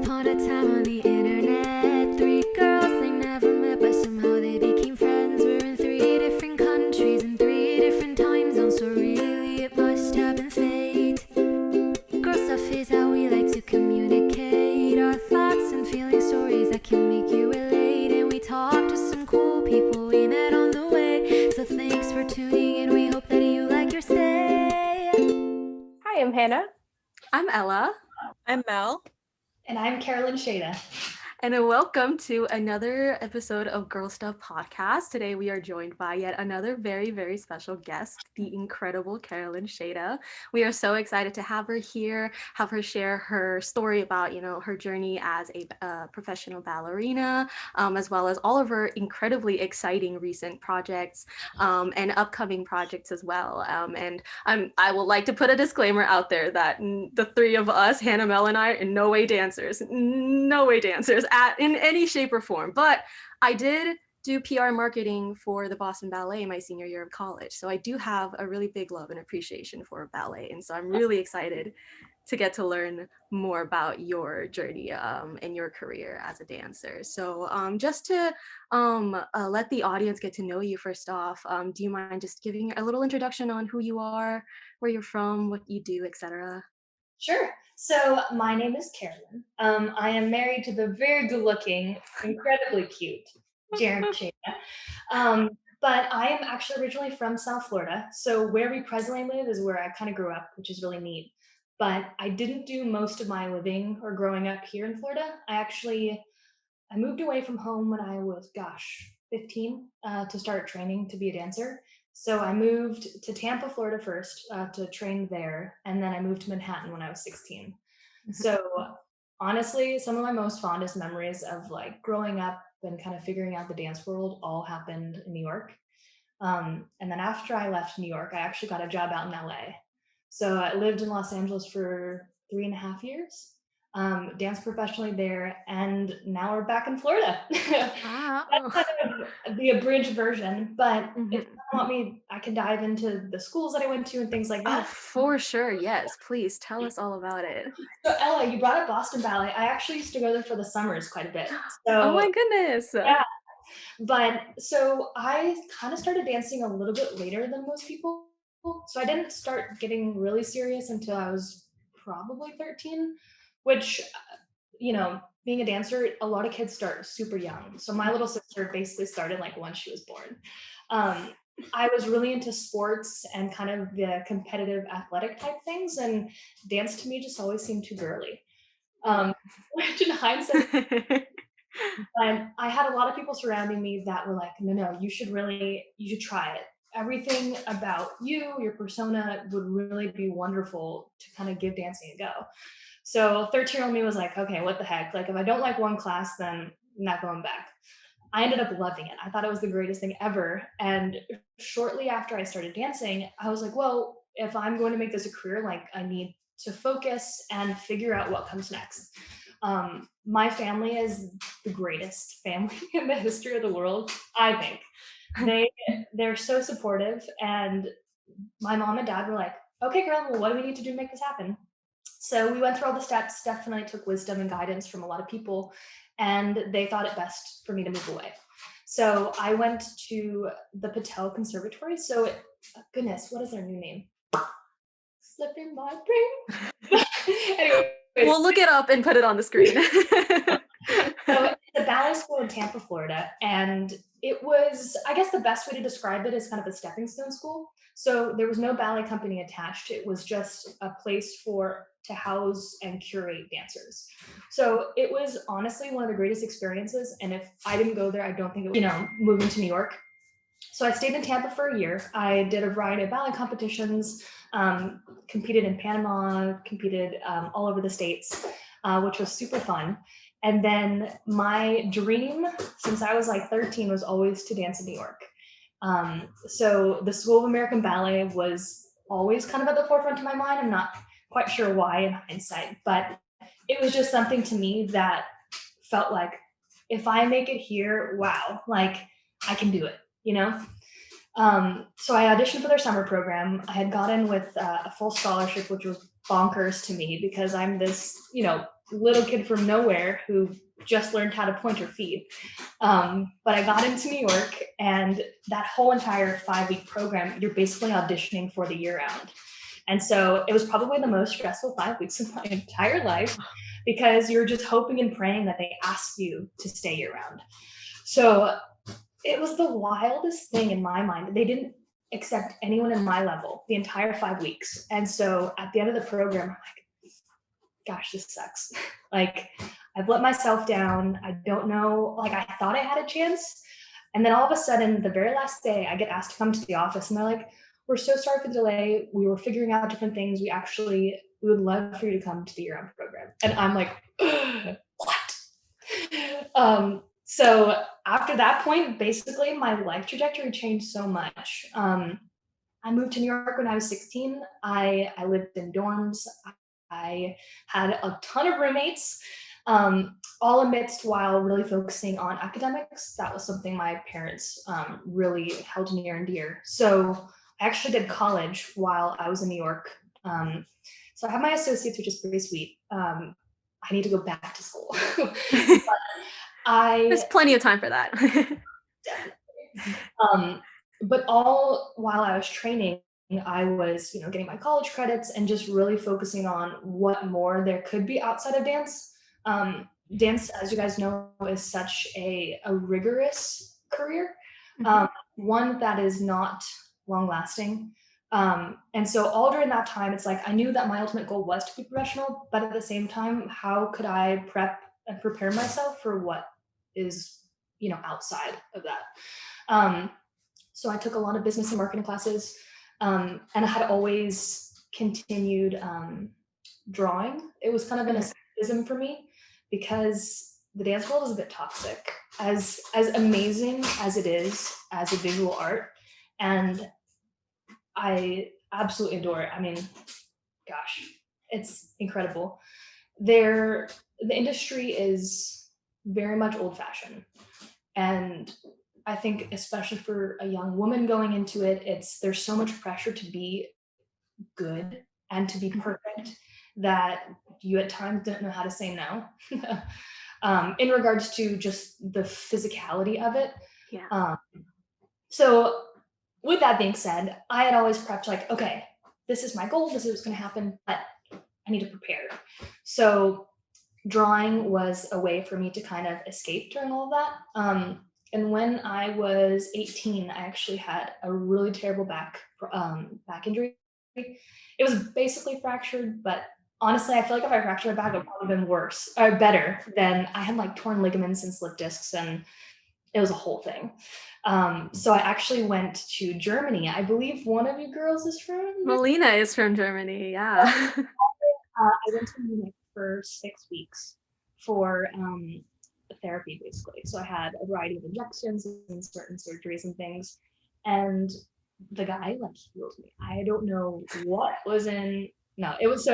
upon a time on the internet, three girls they never met, but somehow they became friends. We're in three different countries and three different time zones, so really it must have been fate. Girl stuff is how we like to communicate our thoughts and feeling, stories that can make you relate. And we talk to some cool people we met on the way. So thanks for tuning in. We hope that you like your stay. Hi, I'm Hannah. I'm Ella. I'm Mel. And I'm CAROLYNN Shada. And welcome to another episode of Girl Stuff Podcast. Today we are joined by yet another very, very special guest, the incredible CAROLYNN Shada. We are so excited to have her here, have her share her story about, her journey as a professional ballerina, as well as all of her incredibly exciting recent projects and upcoming projects as well. I would like to put a disclaimer out there that the three of us, Hannah, Mel, and I, are in no way dancers in any shape or form. But I did do PR marketing for the Boston Ballet my senior year of college. So I do have a really big love and appreciation for ballet. And so I'm really excited to get to learn more about your journey and your career as a dancer. So just to let the audience get to know you first off, do you mind just giving a little introduction on who you are, where you're from, what you do, etc.? Sure. So my name is CAROLYNN. I am married to the very good-looking, incredibly cute Jeremy Shada. But I am actually originally from South Florida. So where we presently live is where I kind of grew up, which is really neat. But I didn't do most of my living or growing up here in Florida. I moved away from home when I was, 15 to start training to be a dancer. So I moved to Tampa, Florida first to train there. And then I moved to Manhattan when I was 16. So honestly, some of my most fondest memories of like growing up and kind of figuring out the dance world all happened in New York. And then after I left New York, I actually got a job out in LA. So I lived in Los Angeles for 3.5 years. Danced professionally there, and now we're back in Florida. Wow. That's kind of the abridged version, but if you want me, I can dive into the schools that I went to and things like that. Oh, for sure. Yes, please tell us all about it. So Ella, you brought up Boston Ballet. I actually used to go there for the summers quite a bit. So, Oh my goodness. Yeah. But so I kind of started dancing a little bit later than most people. So I didn't start getting really serious until I was probably 13, which, being a dancer, a lot of kids start super young. So my little sister basically started like once she was born. I was really into sports and kind of the competitive athletic type things, and dance to me just always seemed too girly. Which in hindsight, but I had a lot of people surrounding me that were like, no, you should try it. Everything about you, your persona would really be wonderful to kind of give dancing a go. So 13-year-old me was like, okay, what the heck? Like if I don't like one class, then I'm not going back. I ended up loving it. I thought it was the greatest thing ever. And shortly after I started dancing, I was like, well, if I'm going to make this a career, like I need to focus and figure out what comes next. My family is the greatest family in the history of the world, I think. They're so supportive, and my mom and dad were like, okay, girl, well, what do we need to do to make this happen? So we went through all the steps, definitely took wisdom and guidance from a lot of people, and they thought it best for me to move away. So I went to the Patel Conservatory. So goodness, what is their new name? Slipping my brain. Anyway. We'll look it up and put it on the screen. So it's a ballet school in Tampa, Florida. And it was, I guess the best way to describe it is kind of a stepping stone school. So there was no ballet company attached. It was just a place to house and curate dancers. So it was honestly one of the greatest experiences. And if I didn't go there, I don't think it would, moving to New York. So I stayed in Tampa for a year. I did a variety of ballet competitions, competed in Panama, competed all over the States, which was super fun. And then my dream since I was like 13 was always to dance in New York. So the School of American Ballet was always kind of at the forefront of my mind. I'm not quite sure why in hindsight, but it was just something to me that felt like if I make it here, wow, like I can do it. So I auditioned for their summer program. I had gotten with a full scholarship, which was bonkers to me because I'm this, little kid from nowhere who just learned how to point her feet. But I got into New York, and that whole entire 5-week program, you're basically auditioning for the year round. And so it was probably the most stressful 5 weeks of my entire life, because you're just hoping and praying that they ask you to stay year round. So it was the wildest thing in my mind. They didn't accept anyone in my level the entire 5 weeks. And so at the end of the program, I'm like, gosh, this sucks. Like, I've let myself down. I don't know. Like, I thought I had a chance. And then all of a sudden, the very last day, I get asked to come to the office, and they're like, we're so sorry for the delay. We were figuring out different things. We would love for you to come to the year-round program. And I'm like, what? So after that point, basically my life trajectory changed so much. I moved to New York when I was 16. I lived in dorms. I had a ton of roommates, all amidst while really focusing on academics. That was something my parents really held near and dear. So I actually did college while I was in New York. So I have my associates, which is pretty sweet. I need to go back to school. There's plenty of time for that. Definitely. But all while I was training, I was, getting my college credits and just really focusing on what more there could be outside of dance. Dance, as you guys know, is such a rigorous career, one that is not long lasting. And so all during that time, it's like I knew that my ultimate goal was to be professional, but at the same time, how could I prep and prepare myself for what is, outside of that? So I took a lot of business and marketing classes, and I had always continued drawing. It was kind of an escapism for me, because the dance world is a bit toxic, as amazing as it is as a visual art, and I absolutely adore it. I mean, gosh, it's incredible. The industry is very much old-fashioned, and I think especially for a young woman going into it, there's so much pressure to be good and to be perfect that you at times don't know how to say no. In regards to just the physicality of it. Yeah. So with that being said, I had always prepped like, okay, this is my goal, this is what's going to happen, but I need to prepare. So drawing was a way for me to kind of escape during all of that. And when I was 18, I actually had a really terrible back injury. It was basically fractured, but honestly, I feel like if I fractured my back, it would probably been worse or better than I had like torn ligaments and slip discs, and it was a whole thing. So I actually went to Germany. I believe one of you girls is from Melina is from Germany. Yeah. I went to Munich for 6 weeks for therapy, basically. So I had a variety of injections and certain surgeries and things. And the guy like healed me. I don't know what was in. No, it was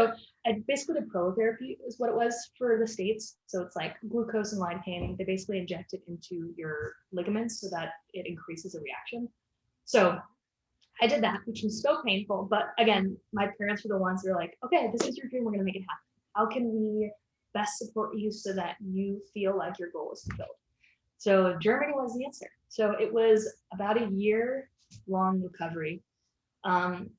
basically the prolotherapy is what it was for the States. So it's like glucose and lidocaine. They basically inject it into your ligaments so that it increases the reaction. So I did that, which was so painful. But again, my parents were the ones who were like, okay, this is your dream. We're going to make it happen. How can we best support you so that you feel like your goal is fulfilled? So Germany was the answer. So it was about a year-long recovery. And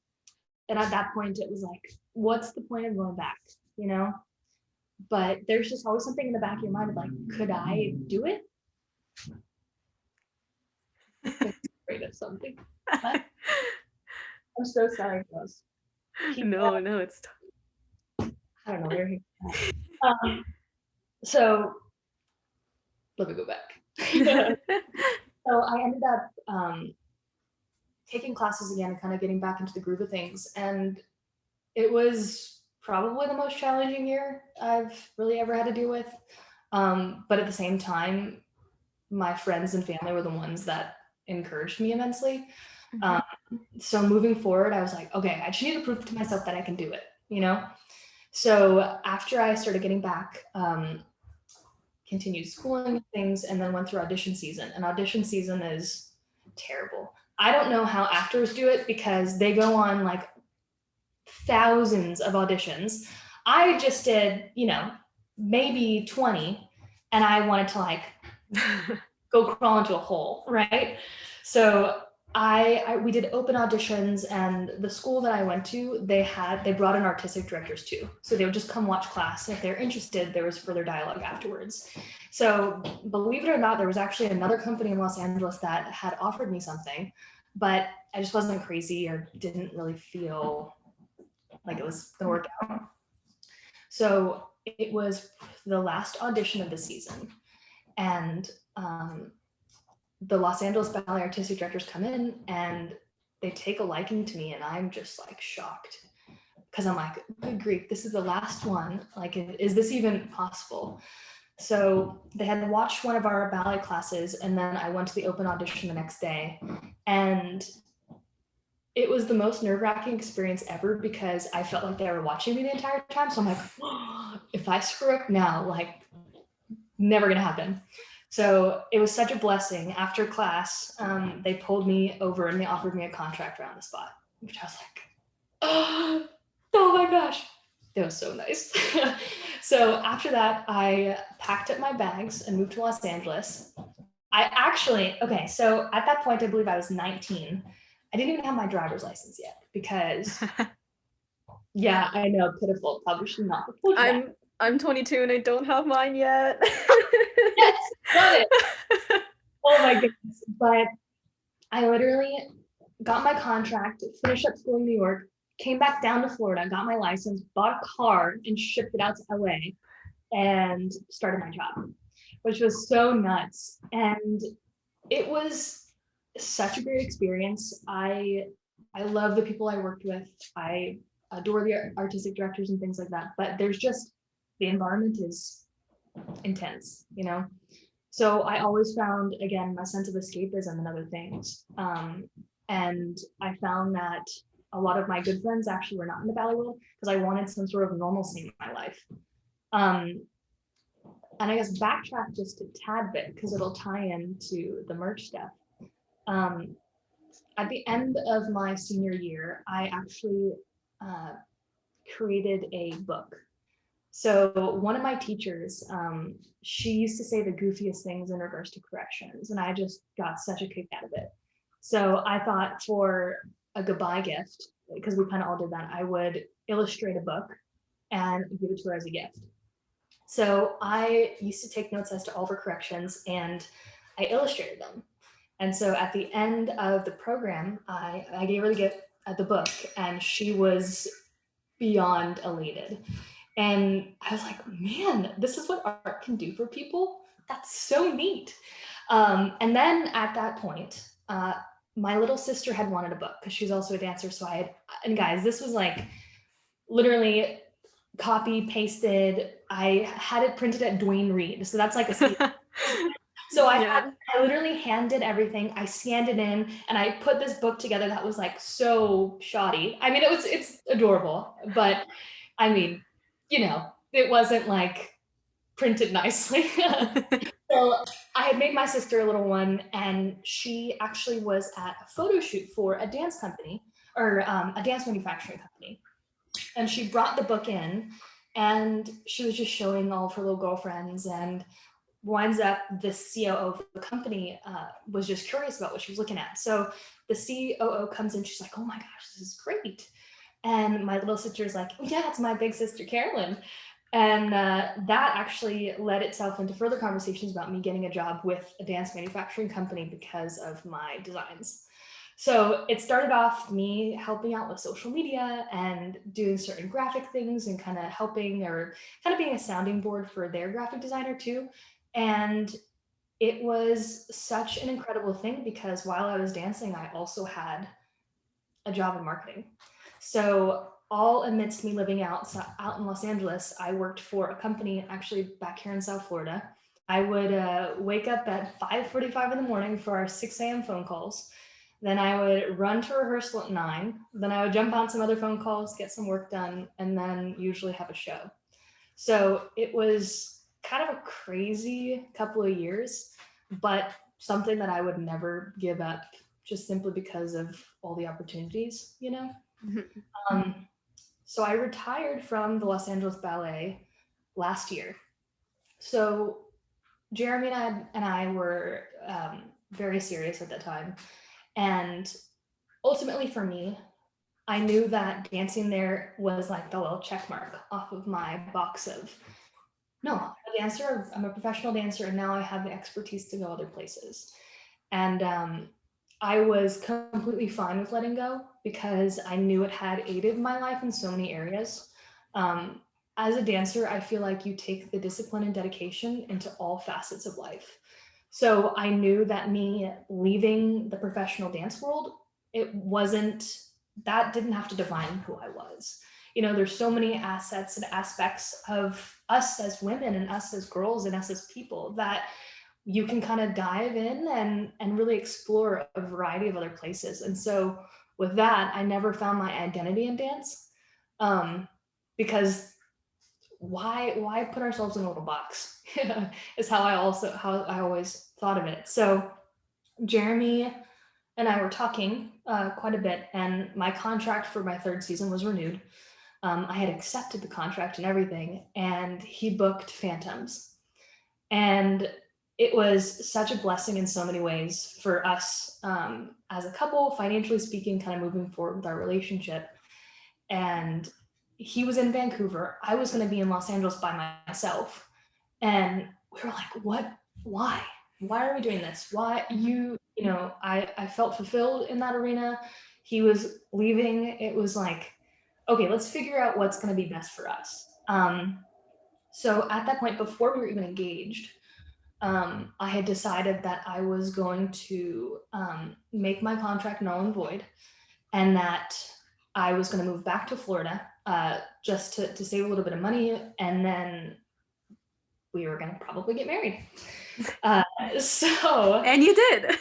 at that point, it was like, what's the point of going back, But there's just always something in the back of your mind of like, could I do it? I'm afraid of something. But I'm so sorry, girls. No, it's I don't know where he. So let me go back. So I ended up taking classes again and kind of getting back into the groove of things, and it was probably the most challenging year I've really ever had to deal with. But at the same time, my friends and family were the ones that encouraged me immensely. So moving forward, I was like, okay, I just need to prove to myself that I can do it, So after I started getting back, continued schooling and things, and then went through audition season. And audition season is terrible. I don't know how actors do it because they go on like thousands of auditions. I just did, maybe 20, and I wanted to like go crawl into a hole, right? So we did open auditions, and the school that I went to, they brought in artistic directors too. So they would just come watch class. If they're interested, there was further dialogue afterwards. So believe it or not, there was actually another company in Los Angeles that had offered me something, but I just wasn't crazy or didn't really feel like it was gonna work out. So it was the last audition of the season, and the Los Angeles Ballet artistic directors come in and they take a liking to me, and I'm just like shocked because I'm like, good grief, this is the last one. Like, is this even possible? So they had watched one of our ballet classes, and then I went to the open audition the next day, and it was the most nerve-wracking experience ever because I felt like they were watching me the entire time. So I'm like, oh, if I screw up now, like, never gonna happen. So it was such a blessing. After class, they pulled me over and they offered me a contract right on the spot, which I was like, oh my gosh, that was so nice. So after that, I packed up my bags and moved to Los Angeles. Okay, so at that point, I believe I was 19. I didn't even have my driver's license yet because, yeah, I know, pitiful. Probably should not have told you that. I'm 22 and I don't have mine yet. Yes, love it. Oh my goodness. But I literally got my contract, finished up school in New York, came back down to Florida, got my license, bought a car, and shipped it out to LA and started my job, which was so nuts. And it was such a great experience. I love the people I worked with. I adore the artistic directors and things like that. But there's just, the environment is intense, you know? So I always found, again, my sense of escapism and other things. And I found that a lot of my good friends actually were not in the ballet world because I wanted some sort of normalcy in my life. And I guess backtrack just a tad bit because it'll tie into the merch stuff. At the end of my senior year, I actually created a book. So one of my teachers, she used to say the goofiest things in regards to corrections, and I just got such a kick out of it. So I thought for a goodbye gift, because we kind of all did that, I would illustrate a book and give it to her as a gift. So I used to take notes as to all of her corrections, and I illustrated them. And so at the end of the program, I gave her the book, and she was beyond elated. And I was like, man, this is what art can do for people. That's so neat. And then at that point, my little sister had wanted a book because she's also a dancer. So and guys, this was like literally copy pasted. I had it printed at Dwayne Reed. So that's like a So I literally handed everything. I scanned it in, and I put this book together that was like so shoddy. I mean, it's adorable, but I mean, you know, it wasn't like printed nicely. So I had made my sister a little one, and she actually was at a photo shoot for a dance company, or a dance manufacturing company. And she brought the book in, and she was just showing all of her little girlfriends, and winds up the COO of the company was just curious about what she was looking at. So the COO comes in, she's like, oh my gosh, this is great. And my little sister's like, yeah, it's my big sister, CAROLYNN. And that actually led itself into further conversations about me getting a job with a dance manufacturing company because of my designs. So it started off me helping out with social media and doing certain graphic things and kind of helping, or kind of being a sounding board for their graphic designer too. And it was such an incredible thing because while I was dancing, I also had a job in marketing. So all amidst me living out in Los Angeles, I worked for a company actually back here in South Florida. I would wake up at 5:45 in the morning for our 6 a.m. phone calls. Then I would run to rehearsal at 9. Then I would jump on some other phone calls, get some work done, and then usually have a show. So it was kind of a crazy couple of years, but something that I would never give up just simply because of all the opportunities, you know? So I retired from the Los Angeles Ballet last year. So Jeremy and I were very serious at that time. And ultimately for me, I knew that dancing there was like the little check mark off of my box of, no, I'm a dancer, I'm a professional dancer, and now I have the expertise to go other places. And I was completely fine with letting go because I knew it had aided my life in so many areas. Um, as a dancer, I feel like you take the discipline and dedication into all facets of life. So I knew that me leaving the professional dance world, it wasn't, that didn't have to define who I was. You know, there's so many assets and aspects of us as women and us as girls and us as people that you can kind of dive in and really explore a variety of other places. And so with that, I never found my identity in dance, um, because why put ourselves in a little box is how I always thought of it. So Jeremy and I were talking quite a bit, and my contract for my third season was renewed. I had accepted the contract and everything, and he booked Phantoms. And it was such a blessing in so many ways for us as a couple, financially speaking, kind of moving forward with our relationship. And he was in Vancouver. I was going to be in Los Angeles by myself. And we were like, what? Why? Why are we doing this? Why you know, I felt fulfilled in that arena. He was leaving. It was like, okay, let's figure out what's going to be best for us. So at that point, before we were even engaged, I had decided that I was going to make my contract null and void, and that I was going to move back to Florida just to save a little bit of money, and then we were going to probably get married. So And you did.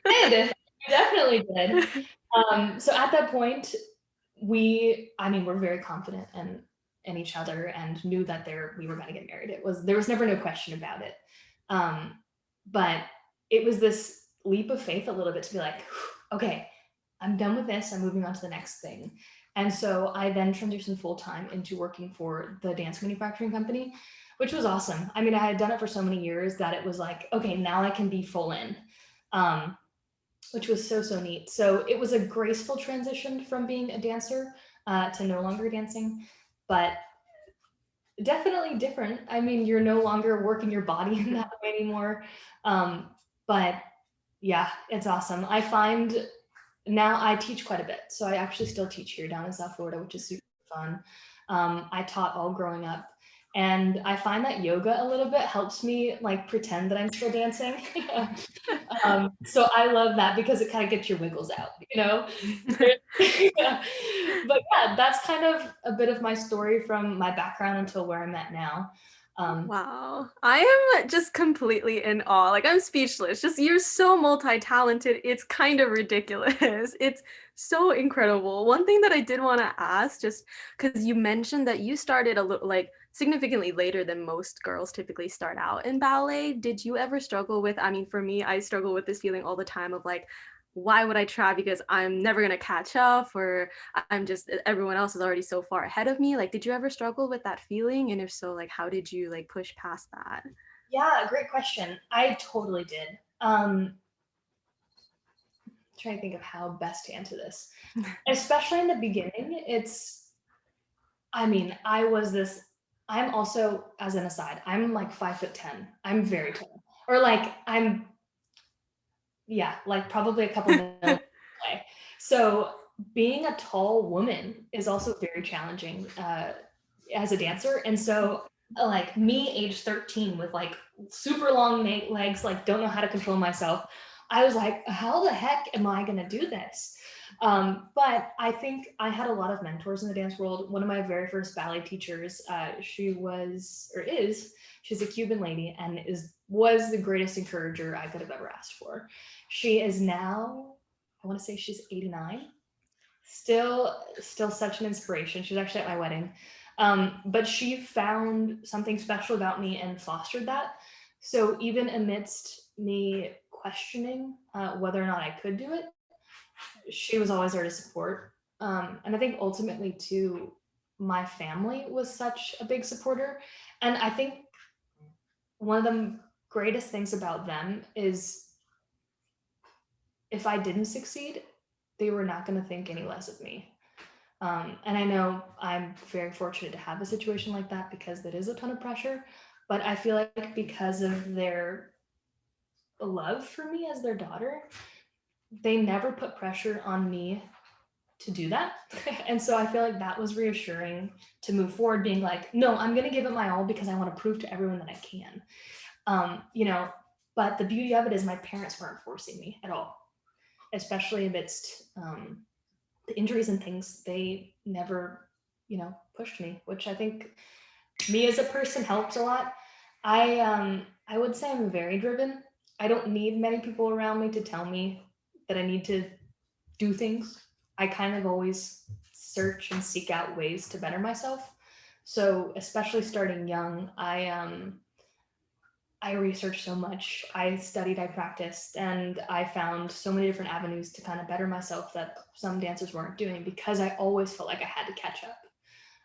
we did. We definitely did. So at that point, we're very confident in each other and knew that we were going to get married. There was never no question about it. But it was this leap of faith a little bit to be like, okay, I'm done with this. I'm moving on to the next thing. And so I then transitioned full time into working for the dance manufacturing company, which was awesome. I mean, I had done it for so many years that it was like, okay, now I can be full in, which was so neat. So it was a graceful transition from being a dancer to no longer dancing, but definitely different. I mean, you're no longer working your body in that way anymore. But yeah, it's awesome. I find now I teach quite a bit. So I actually still teach here down in South Florida, which is super fun. I taught all growing up. And I find that yoga a little bit helps me like pretend that I'm still dancing. So I love that because it kind of gets your wiggles out, you know? Yeah. But yeah, that's kind of a bit of my story from my background until where I'm at now. Wow. I am just completely in awe. Like, I'm speechless. Just, you're so multi-talented. It's kind of ridiculous. It's so incredible. One thing that I did want to ask, just because you mentioned that you started a little, like, significantly later than most girls typically start out in ballet. Did you ever struggle with, I mean, for me, I struggle with this feeling all the time of like, why would I try? Because I'm never going to catch up, or I'm just, everyone else is already so far ahead of me. Like, did you ever struggle with that feeling? And if so, like, how did you like push past that? Yeah, great question. I totally did. Trying to think of how best to answer this. Especially in the beginning, I'm also, as an aside, I'm like 5'10". I'm very tall. Or like like probably a couple millimeters away. So being a tall woman is also very challenging as a dancer. And so like me, age 13, with like super long legs, like don't know how to control myself. I was like, how the heck am I gonna do this? But I think I had a lot of mentors in the dance world. One of my very first ballet teachers, she's a Cuban lady and was the greatest encourager I could have ever asked for. She is now, I want to say she's 89. Still such an inspiration. She was actually at my wedding. But she found something special about me and fostered that. So even amidst me questioning whether or not I could do it, she was always there to support. And I think ultimately too, my family was such a big supporter. And I think one of the greatest things about them is if I didn't succeed, they were not going to think any less of me. And I know I'm very fortunate to have a situation like that because there is a ton of pressure. But I feel like because of their love for me as their daughter, they never put pressure on me to do that. And so I feel like that was reassuring to move forward, being like, no, I'm going to give it my all because I want to prove to everyone that I can. You know, but the beauty of it is my parents weren't forcing me at all, especially amidst the injuries and things. They never, you know, pushed me, which I think me as a person helps a lot. I would say I'm very driven. I don't need many people around me to tell me that I need to do things. I kind of always search and seek out ways to better myself. So especially starting young, I researched so much. I studied, I practiced, and I found so many different avenues to kind of better myself that some dancers weren't doing because I always felt like I had to catch up.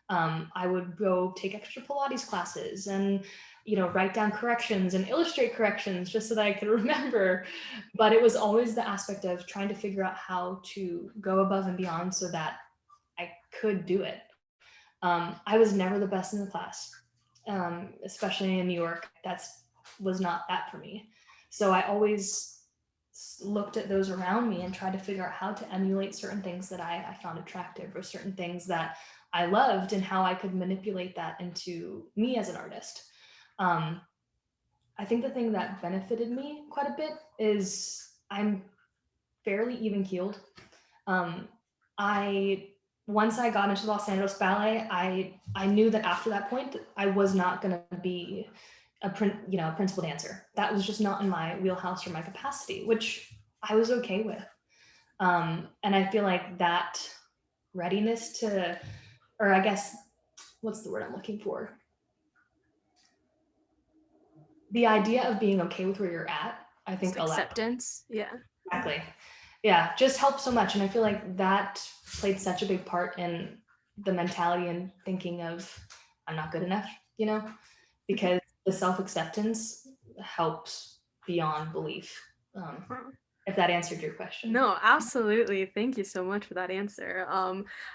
I would go take extra Pilates classes and, you know, write down corrections and illustrate corrections just so that I could remember. But it was always the aspect of trying to figure out how to go above and beyond so that I could do it. I was never the best in the class, especially in New York. Was not that for me. So I always looked at those around me and tried to figure out how to emulate certain things that I found attractive or certain things that I loved and how I could manipulate that into me as an artist. I think the thing that benefited me quite a bit is I'm fairly even keeled. I Once I got into Los Angeles Ballet, I knew that after that point I was not going to be a principal dancer. That was just not in my wheelhouse or my capacity, which I was okay with. And I feel like that readiness to, or I guess, what's the word I'm looking for? The idea of being okay with where you're at, I think Acceptance. Yeah. Exactly. Yeah, just helps so much. And I feel like that played such a big part in the mentality and thinking of I'm not good enough, you know, because the self-acceptance helps beyond belief. If that answered your question. No, absolutely. Thank you so much for that answer.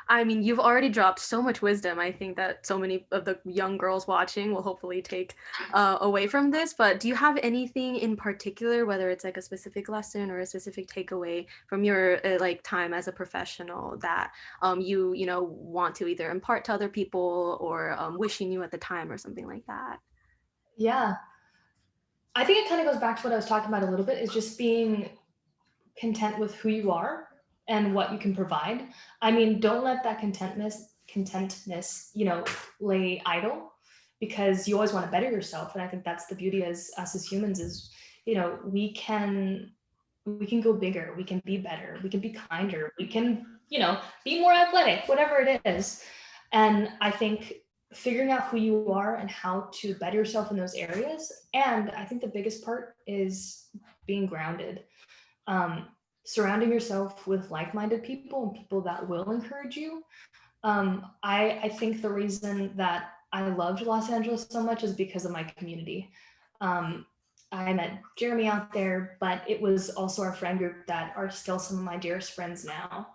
I mean, you've already dropped so much wisdom. I think that so many of the young girls watching will hopefully take away from this. But do you have anything in particular, whether it's like a specific lesson or a specific takeaway from your like time as a professional that you know want to either impart to other people or wishing you at the time or something like that? Yeah, I think it kind of goes back to what I was talking about a little bit, is just being content with who you are and what you can provide. I mean, don't let that contentness, you know, lay idle, because you always want to better yourself. And I think that's the beauty as us as humans is, you know, we can go bigger, we can be better, we can be kinder, we can, you know, be more athletic, whatever it is. And I think figuring out who you are and how to better yourself in those areas. And I think the biggest part is being grounded. Surrounding yourself with like-minded people and people that will encourage you. I think the reason that I loved Los Angeles so much is because of my community. I met Jeremy out there, but it was also our friend group that are still some of my dearest friends now.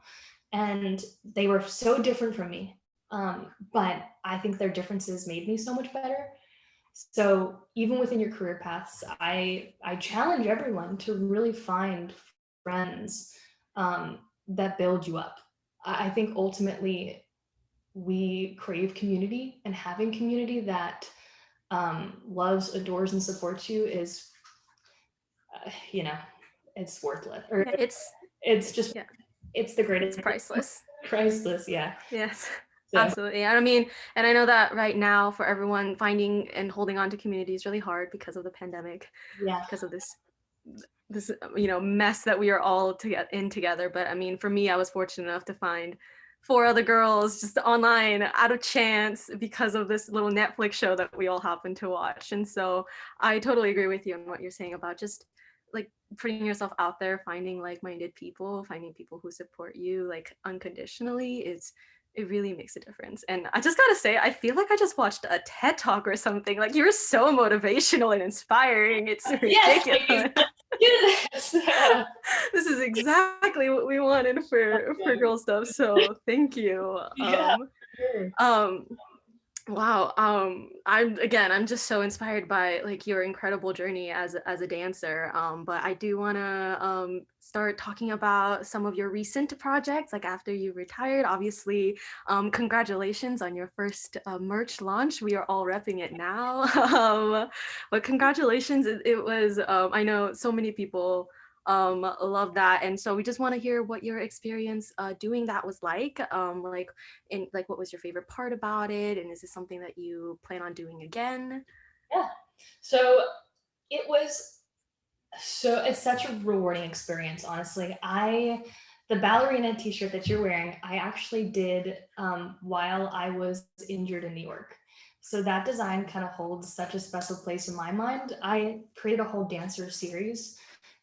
And they were so different from me. But I think their differences made me so much better. So even within your career paths, I challenge everyone to really find friends that build you up. I think ultimately we crave community, and having community that loves, adores, and supports you is, you know, it's worthless. Or Yeah, it's just, yeah, it's the greatest. it's priceless. Priceless, yeah. Yes. So, Absolutely. And I mean, and I know that right now for everyone finding and holding on to community is really hard because of the pandemic, yeah. because of this you know mess that we are all in together. But I mean, for me, I was fortunate enough to find four other girls just online out of chance because of this little Netflix show that we all happened to watch. And so I totally agree with you on what you're saying about just like putting yourself out there, finding like-minded people, finding people who support you like unconditionally is it really makes a difference. And I just gotta say, I feel like I just watched a TED talk or something. Like you're so motivational and inspiring. It's Yes, ridiculous. like, yes. This is exactly what we wanted for girl stuff. So thank you. Yeah, sure. Um, Wow. I'm just so inspired by like your incredible journey as a dancer. But I do want to start talking about some of your recent projects, like after you retired. Obviously, congratulations on your first merch launch. We are all repping it now. But congratulations. It was I know so many people love that, and so we just want to hear what your experience doing that was like and like what was your favorite part about it, and is this something that you plan on doing again? Yeah. So it was it's such a rewarding experience, honestly. The ballerina t-shirt that you're wearing, I actually did while I was injured in New York. So that design kind of holds such a special place in my mind. I created a whole dancer series,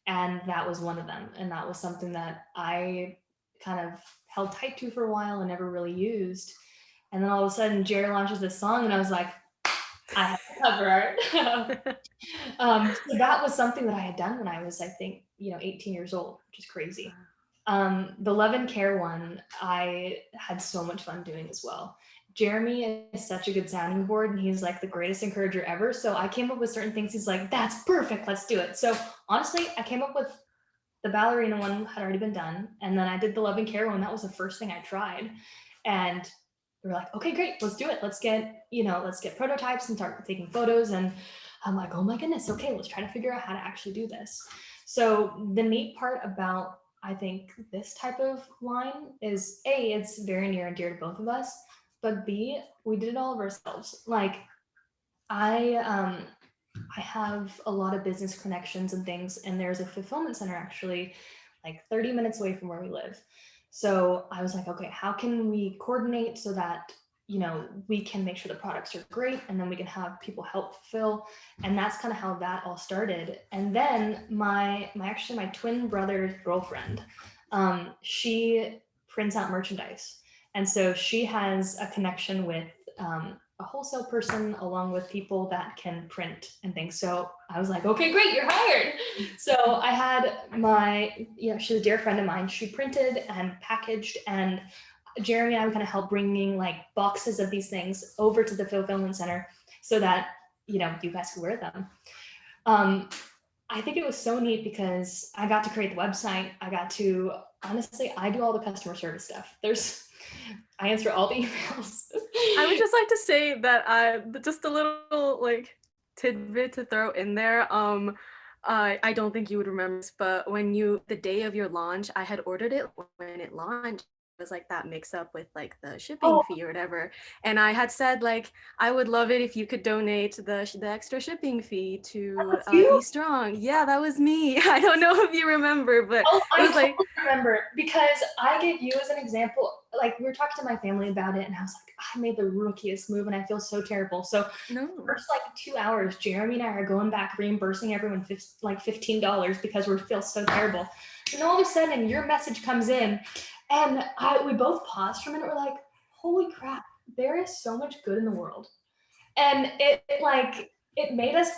and that was one of them. And that was something that I kind of held tight to for a while and never really used. And then all of a sudden, Jerry launches this song, and I was like, I have cover art. So that was something that I had done when I was, I think, 18 years old, which is crazy. The Love and Care one, I had so much fun doing as well. Jeremy is such a good sounding board, and he's like the greatest encourager ever. So I came up with certain things. He's like, that's perfect, let's do it. So honestly, I came up with the ballerina one had already been done. And then I did the Love and Care one. That was the first thing I tried. And we were like, okay, great, let's do it. Let's get prototypes and start taking photos. And I'm like, oh my goodness, okay, let's try to figure out how to actually do this. So the neat part about, I think, this type of line is A, it's very near and dear to both of us, but B, we did it all of ourselves. Like I have a lot of business connections and things, and there's a fulfillment center actually like 30 minutes away from where we live. So I was like, okay, how can we coordinate so that, we can make sure the products are great, and then we can have people help fulfill. And that's kind of how that all started. And then my twin brother's girlfriend, she prints out merchandise. And so she has a connection with a wholesale person along with people that can print and things. So I was like, okay, great, you're hired. So I had she's a dear friend of mine. She printed and packaged, and Jeremy and I would kind of help bringing like boxes of these things over to the fulfillment center so that, you guys could wear them. I think it was so neat because I got to create the website. Honestly, I do all the customer service stuff. I answer all the emails. I would just like to say that just a little like tidbit to throw in there. I don't think you would remember this, but the day of your launch, I had ordered it when it launched. It was like that mix up with like the shipping fee or whatever. And I had said like, I would love it if you could donate the extra shipping fee to Be Strong. Yeah, that was me. I don't know if you remember, but it was like, remember, because I gave you as an example, like we were talking to my family about it, and I was like, I made the rookiest move and I feel so terrible. So the first like 2 hours, Jeremy and I are going back reimbursing everyone like $15 because we feel so terrible. And all of a sudden your message comes in, and we both paused for a minute. We're like, holy crap, there is so much good in the world. And it made us,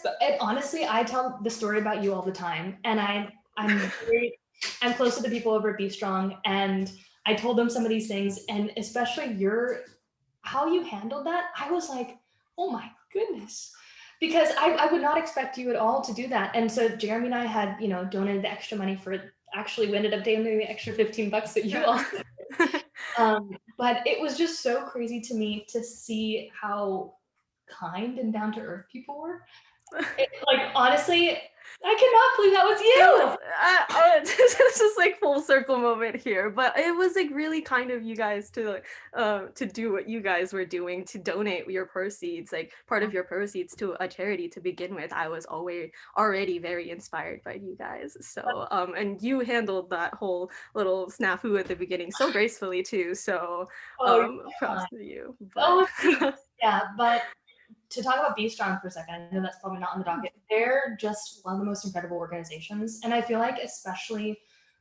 honestly, I tell the story about you all the time. And I'm close to the people over at Be Strong, and I told them some of these things, and especially how you handled that. I was like, oh my goodness, because I would not expect you at all to do that. And so Jeremy and I had, donated the extra money for it. Actually, we ended up donating the extra $15 that you all did. But it was just so crazy to me to see how kind and down to earth people were. Honestly, I cannot believe that was you. This is like full circle moment here, but it was like really kind of you guys to do what you guys were doing, to donate your proceeds, like part of your proceeds, to a charity to begin with. I was already very inspired by you guys. So and you handled that whole little snafu at the beginning so gracefully too. So props to you. But yeah, but to talk about Be Strong for a second, I know that's probably not on the docket. They're just one of the most incredible organizations. And I feel like, especially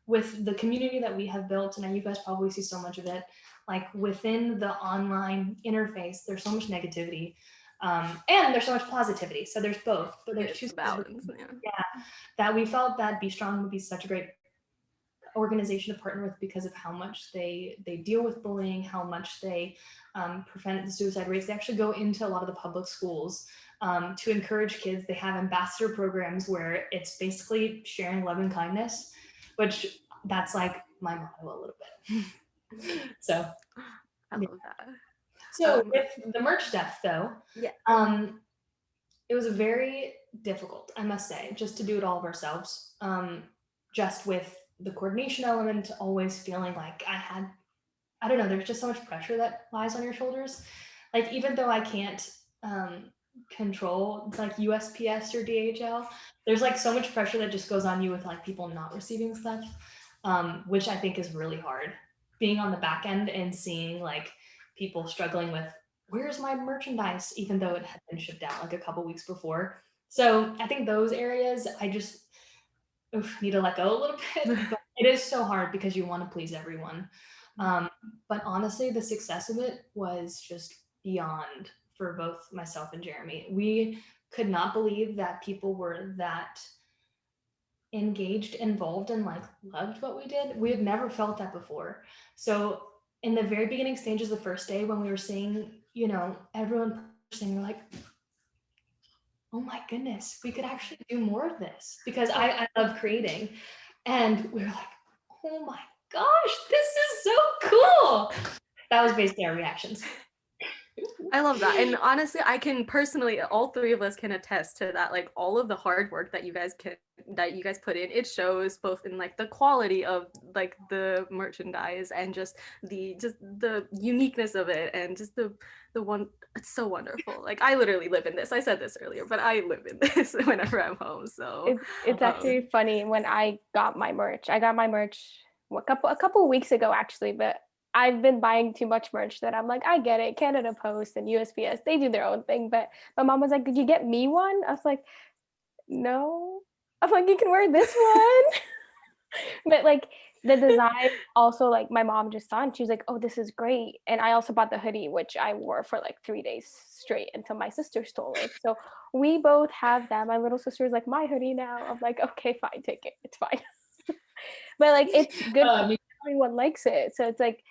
with the community that we have built, and you guys probably see so much of it, like within the online interface, there's so much negativity, and there's so much positivity. So there's both, but there's two It's sides balance. Yeah. that we felt that Be Strong would be such a great organization to partner with because of how much they deal with bullying, how much they prevent the suicide rates. They actually go into a lot of the public schools to encourage kids. They have ambassador programs where it's basically sharing love and kindness, which that's like my motto a little bit. So I love that. so with the merch stuff though, Yeah. it was very difficult, I must say, just to do it all of ourselves. Just with the coordination element, always feeling like I don't know, there's just so much pressure that lies on your shoulders. Like, even though I can't control like USPS or DHL, there's like so much pressure that just goes on you with like people not receiving stuff, which I think is really hard. Being on the back end and seeing like people struggling with, where's my merchandise, even though it had been shipped out like a couple weeks before. So I think those areas I just need to let go a little bit, but it is so hard because you want to please everyone. But honestly, the success of it was just beyond for both myself and Jeremy. We could not believe that people were that engaged, involved, and like loved what we did. We had never felt that before. So in the very beginning stages, the first day when we were seeing, everyone saying, we're like, oh my goodness, we could actually do more of this because I love creating. And we were like, oh my gosh, this is so cool. That was basically our reactions. I love that. And honestly, I can personally, all three of us can attest to that. Like all of the hard work that you guys put in, it shows both in like the quality of like the merchandise and just the uniqueness of it, and just the one, it's so wonderful. Like I literally live in this. I said this earlier, but I live in this whenever I'm home. So It's actually funny when I got my merch. I got my merch a couple weeks ago actually, but I've been buying too much merch that I'm like, I get it. Canada Post and USPS, they do their own thing. But my mom was like, did you get me one? I was like, no. I was like, you can wear this one. But like the design also, like my mom just saw and she was like, oh, this is great. And I also bought the hoodie, which I wore for like 3 days straight until my sister stole it. So we both have that. My little sister is like, my hoodie now. I'm like, okay, fine, take it. It's fine. But like it's good. Everyone likes it. So it's like,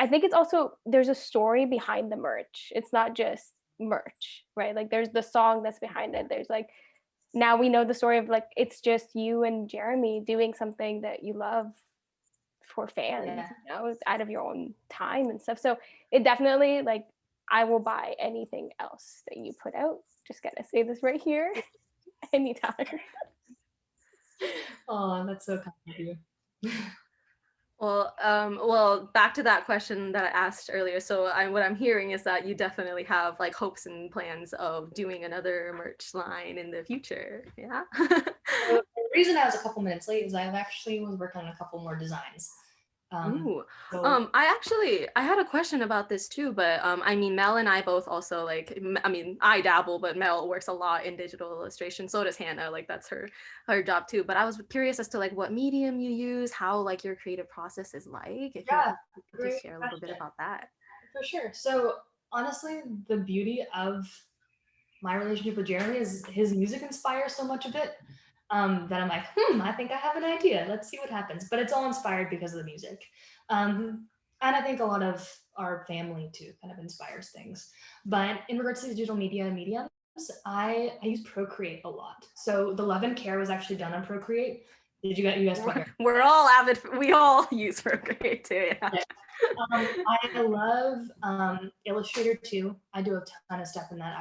I think it's also, there's a story behind the merch. It's not just merch, right? Like there's the song that's behind it. There's like, now we know the story of like, it's just you and Jeremy doing something that you love for fans, out of your own time and stuff. So it definitely, like, I will buy anything else that you put out. Just gonna say this right here. Anytime. Oh, that's so kind of you. Well, back to that question that I asked earlier. So what I'm hearing is that you definitely have like hopes and plans of doing another merch line in the future. Yeah. So the reason I was a couple minutes late is I actually was working on a couple more designs. Ooh. So I had a question about this too, but I mean, Mel and I both also like, I mean, I dabble, but Mel works a lot in digital illustration. So does Hannah, like that's her job too. But I was curious as to like what medium you use, how like your creative process is like. If you could just share a little bit about that. For sure. So honestly, the beauty of my relationship with Jeremy is his music inspires so much of it. That I'm like, I think I have an idea. Let's see what happens. But it's all inspired because of the music. And I think a lot of our family too kind of inspires things. But in regards to digital media and mediums, I use Procreate a lot. So the Love and Care was actually done on Procreate. Did you guys We're all avid, we all use Procreate too, yeah. I love Illustrator too. I do a ton of stuff in that.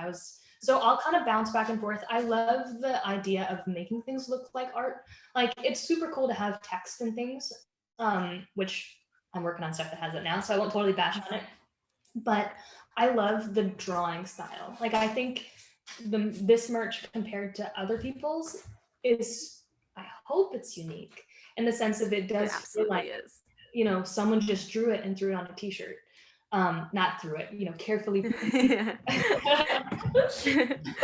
So I'll kind of bounce back and forth. I love the idea of making things look like art. Like it's super cool to have text and things, which I'm working on stuff that has it now, so I won't totally bash on it. But I love the drawing style. Like I think this merch compared to other people's is, I hope it's unique in the sense of it does feel like, someone just drew it and threw it on a t-shirt. Not through it, carefully. But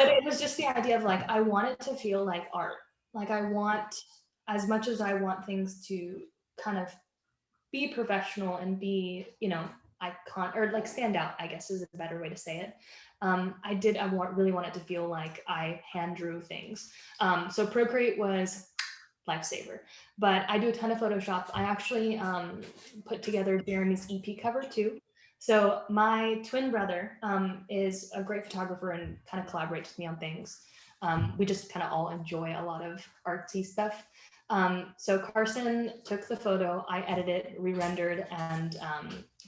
it was just the idea of like, I want it to feel like art. Like I want, as much as I want things to kind of be professional and be, icon, or like stand out, I guess is a better way to say it. Really want it to feel like I hand drew things. So Procreate was lifesaver, but I do a ton of Photoshop. I actually put together Jeremy's EP cover too. So my twin brother is a great photographer and kind of collaborates with me on things. We just kind of all enjoy a lot of artsy stuff. So Carson took the photo, I edited, re-rendered, and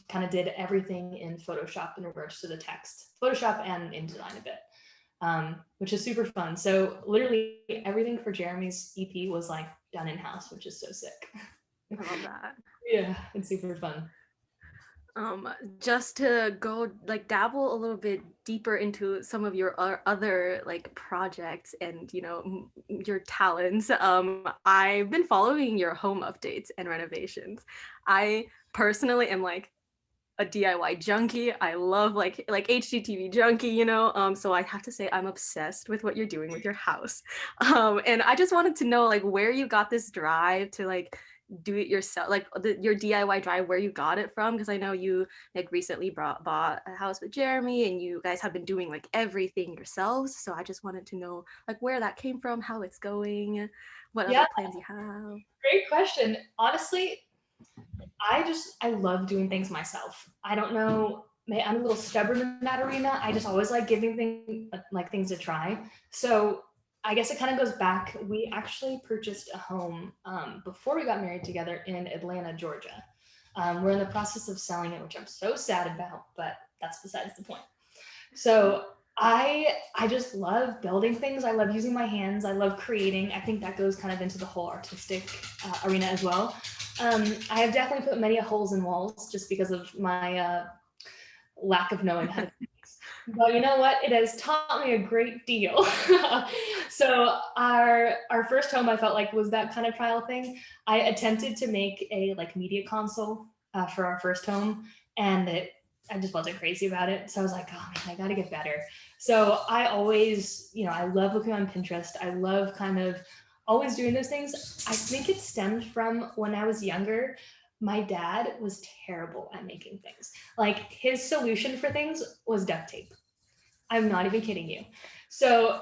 kind of did everything in Photoshop in regards to the text, Photoshop and InDesign a bit, which is super fun. So literally everything for Jeremy's EP was like done in-house, which is so sick. I love that. Yeah, it's super fun. Just to go like dabble a little bit deeper into some of your other like projects and your talents. I've been following your home updates and renovations. I personally am like a DIY junkie. I love like HGTV junkie, so I have to say I'm obsessed with what you're doing with your house. And I just wanted to know like where you got this drive to like do it yourself, like your DIY drive, where you got it from, because I know you like recently bought a house with Jeremy and you guys have been doing like everything yourselves. So I just wanted to know like where that came from, how it's going, what other plans you have. Great question. Honestly, I love doing things myself. I don't know, I'm a little stubborn in that arena. I just always like giving things a try. So I guess it kind of goes back. We actually purchased a home before we got married together in Atlanta, Georgia. We're in the process of selling it, which I'm so sad about, but that's besides the point. So I just love building things. I love using my hands. I love creating. I think that goes kind of into the whole artistic arena as well. I have definitely put many holes in walls just because of my lack of knowing how to do things. But you know what? It has taught me a great deal. So our first home, I felt like, was that kind of trial thing. I attempted to make a like media console for our first home, and I just wasn't crazy about it. So I was like, oh man, I got to get better. So I always, I love looking on Pinterest. I love kind of always doing those things. I think it stemmed from when I was younger. My dad was terrible at making things. Like his solution for things was duct tape. I'm not even kidding you. So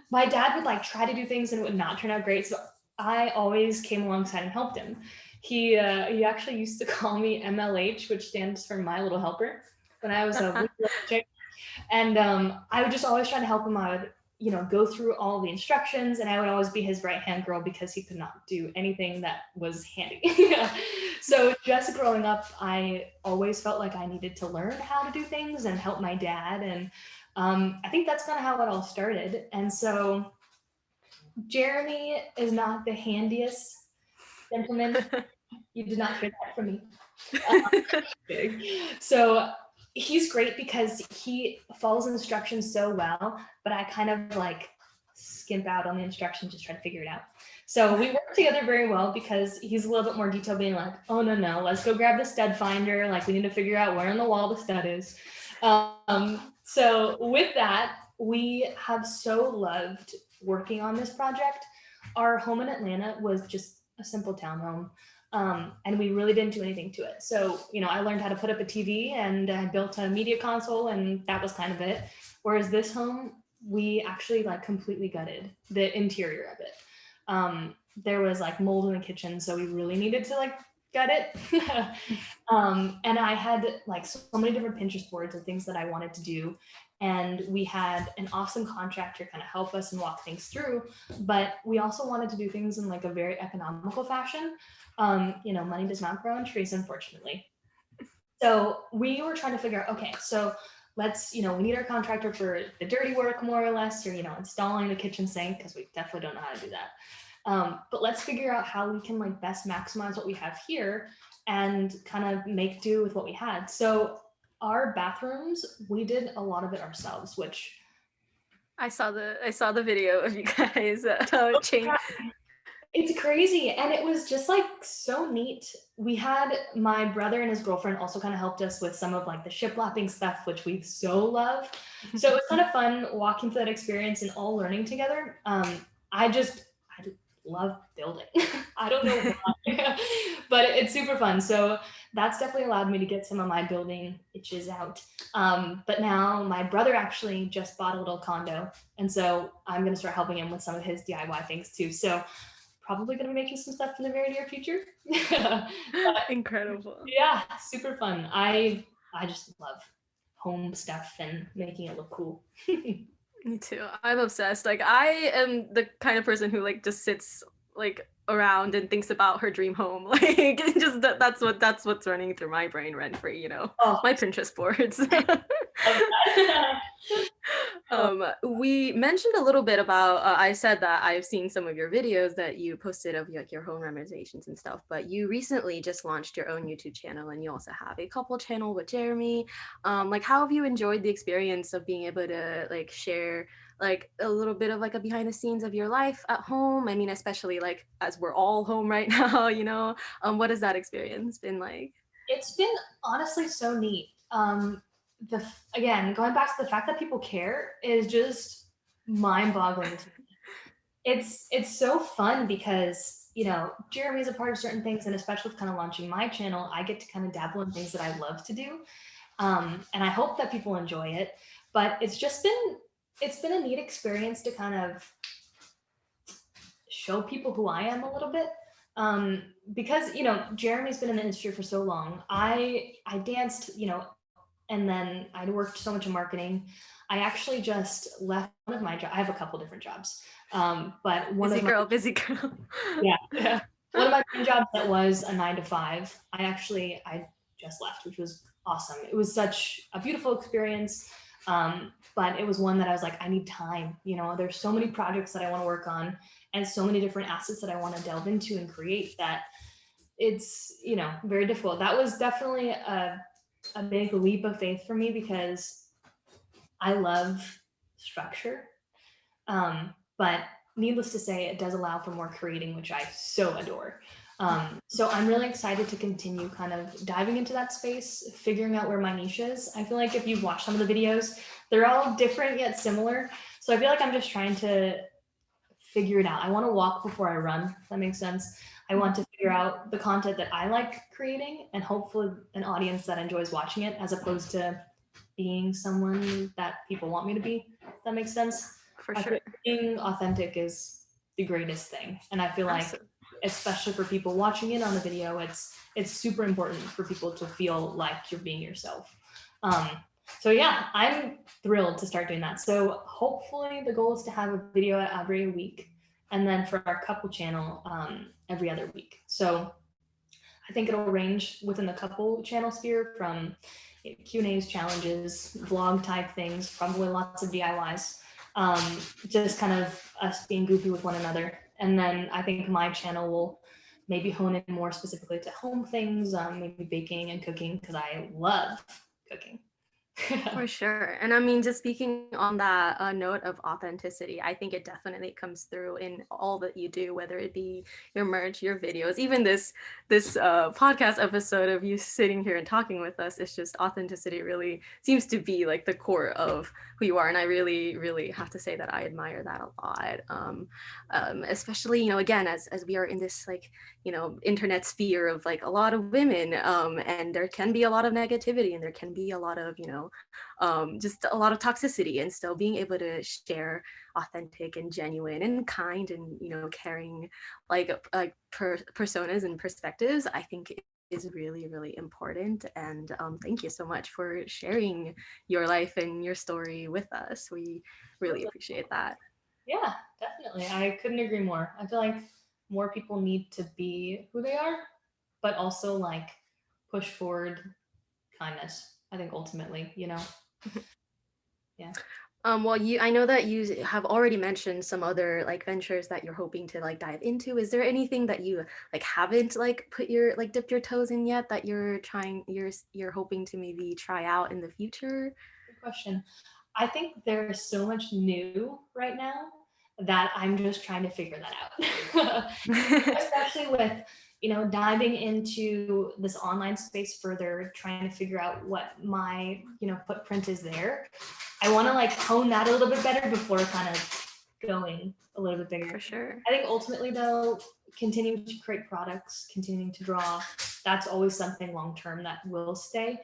my dad would like try to do things and it would not turn out great. So I always came alongside and helped him. He actually used to call me MLH, which stands for My Little Helper, when I was a chick. And I would just always try to help him. I would go through all the instructions, and I would always be his right-hand girl because he could not do anything that was handy. So just growing up, I always felt like I needed to learn how to do things and help my dad. And I think that's kind of how it all started. And so Jeremy is not the handiest gentleman. You did not hear that from me. So he's great because he follows instructions so well, but I kind of like skimp out on the instructions, just try to figure it out. So we work together very well because he's a little bit more detailed, being like, oh no, let's go grab the stud finder. Like we need to figure out where on the wall the stud is. So with that, we have so loved working on this project. Our home in Atlanta was just a simple townhome. And we really didn't do anything to it. So, I learned how to put up a TV and I built a media console, and that was kind of it. Whereas this home, we actually like completely gutted the interior of it. There was like mold in the kitchen, so we really needed to like gut it. And I had like so many different Pinterest boards of things that I wanted to do. And we had an awesome contractor kind of help us and walk things through, but we also wanted to do things in like a very economical fashion. Money does not grow on trees, unfortunately. So we were trying to figure out, okay, so let's, we need our contractor for the dirty work more or less, or, installing the kitchen sink, because we definitely don't know how to do that. But let's figure out how we can like best maximize what we have here and kind of make do with what we had. So our bathrooms, we did a lot of it ourselves, which I saw the video of you guys change. It's crazy. And it was just like so neat. We had my brother and his girlfriend also kind of helped us with some of like the shiplapping stuff, which we so love. So it was kind of fun walking through that experience and all learning together. I love building. I don't know why, but it's super fun. So that's definitely allowed me to get some of my building itches out. But now my brother actually just bought a little condo. And so I'm going to start helping him with some of his DIY things too. So probably going to be making some stuff in the very near future. Incredible. Yeah, super fun. I just love home stuff and making it look cool. Me too. I'm obsessed. Like I am the kind of person who like just sits like around and thinks about her dream home. Like just that's what's running through my brain rent free, you know. Oh, My Pinterest boards. love that. We mentioned a little bit about I said that I've seen some of your videos that you posted of like your home renovations and stuff, but you recently just launched your own YouTube channel and you also have a couple channel with Jeremy. Like how have you enjoyed the experience of being able to like share like a little bit of like a behind the scenes of your life at home? I mean, especially like as we're all home right now, you know, what has that experience been like? It's been honestly so neat. Again, going back to the fact that people care is just mind-boggling to me. It's so fun because Jeremy's a part of certain things, and especially with kind of launching my channel, I get to kind of dabble in things that I love to do, and I hope that people enjoy it. But it's been a neat experience to kind of show people who I am a little bit. Because Jeremy's been in the industry for so long. I danced, and then I worked so much in marketing. I actually just left one of my jobs. I have a couple different jobs, but Busy girl. yeah, one of my main jobs that was a 9 to 5. I just left, which was awesome. It was such a beautiful experience. But it was one that I was like, I need time. There's so many projects that I want to work on and so many different assets that I want to delve into and create that it's, very difficult. That was definitely a big leap of faith for me because I love structure. But needless to say, it does allow for more creating, which I so adore. So I'm really excited to continue kind of diving into that space, figuring out where my niche is. I feel like if you've watched some of the videos, they're all different yet similar. So I feel like I'm just trying to figure it out. I want to walk before I run, if that makes sense. I want to figure out the content that I like creating and hopefully an audience that enjoys watching it, as opposed to being someone that people want me to be, if that makes sense. For I sure. think being authentic is the greatest thing. And I feel like, especially for people watching it on the video, it's super important for people to feel like you're being yourself. So yeah, I'm thrilled to start doing that. So hopefully the goal is to have a video every week, and then for our couple channel, every other week. So I think it'll range within the couple channel sphere from Q&As, challenges, vlog type things, probably lots of DIYs, just kind of us being goofy with one another. And then I think my channel will maybe hone in more specifically to home things, maybe baking and cooking, because I love cooking. For sure. And I mean, just speaking on that note of authenticity, I think it definitely comes through in all that you do, whether it be your merch, your videos, even this podcast episode of you sitting here and talking with us. It's just authenticity really seems to be like the core of who you are. And I really, really have to say that I admire that a lot. Especially, again, as we are in this like, internet sphere of like a lot of women, and there can be a lot of negativity and there can be a lot of, just a lot of toxicity, and so being able to share authentic and genuine and kind and caring like personas and perspectives, I think is really, really important. And thank you so much for sharing your life and your story with us. We really appreciate that. Yeah, definitely. I couldn't agree more. I feel like more people need to be who they are, but also like push forward kindness. I think ultimately, yeah. Well, I know that you have already mentioned some other like ventures that you're hoping to like dive into. Is there anything that you like haven't like dipped your toes in yet that you're hoping to maybe try out in the future? Good question. I think there's so much new right now that I'm just trying to figure that out. Especially with, diving into this online space further, trying to figure out what my, footprint is there. I want to like hone that a little bit better before kind of going a little bit bigger. For sure. I think ultimately though, continuing to create products, continuing to draw, that's always something long term that will stay.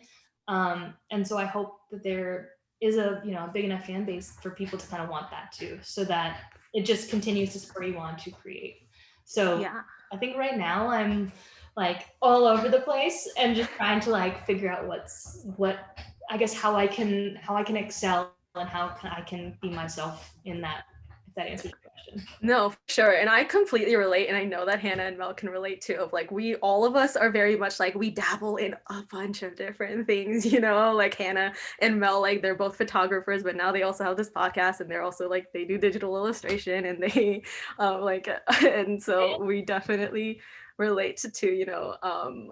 And so I hope that there is a a big enough fan base for people to kind of want that too, so that it just continues to spur you on to create. So Yeah. I think right now I'm like all over the place and just trying to like figure out what I guess how I can excel and how I can be myself in that, if that answers your question. No, for sure. And I completely relate. And I know that Hannah and Mel can relate too. Of like, all of us are very much like, we dabble in a bunch of different things, like Hannah and Mel, like they're both photographers, but now they also have this podcast and they're also like, they do digital illustration and they and so we definitely relate to